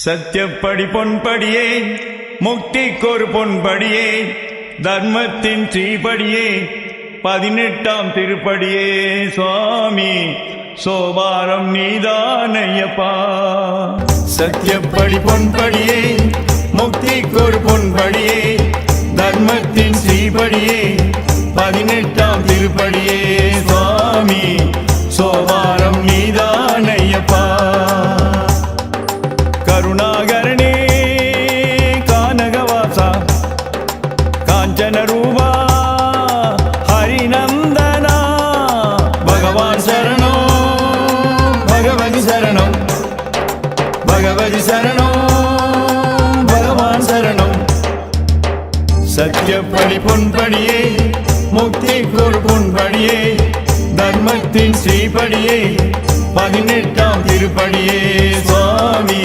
சத்தியப்படி பொன்படியே முக்திக்கொரு பொன்படியே தர்மத்தின் ஸ்ரீபடியே 18ஆம் திருப்படியே சுவாமி சோபாரம் நீதானையப்பா. சத்தியப்படி பொன்படியே முக்திக்கொரு பொன்படியே தர்மத்தின் ஸ்ரீபடியே 18ஆம் திருப்படியே சுவாமி சோபாரம் நீதானையப்பா. கருணாகரணே கானகவாசா காஞ்சன ரூபா ஹரிநந்தனா பகவான் சரணோ பகவதி சரணம் பகவதி சரணம் பகவான் சரணம். சத்தியப்படி பொன்படியே முக்திக்கொரு பொன்படியே தர்மத்தின் ஸ்ரீபடியே 18ஆம் திருப்படியே சுவாமி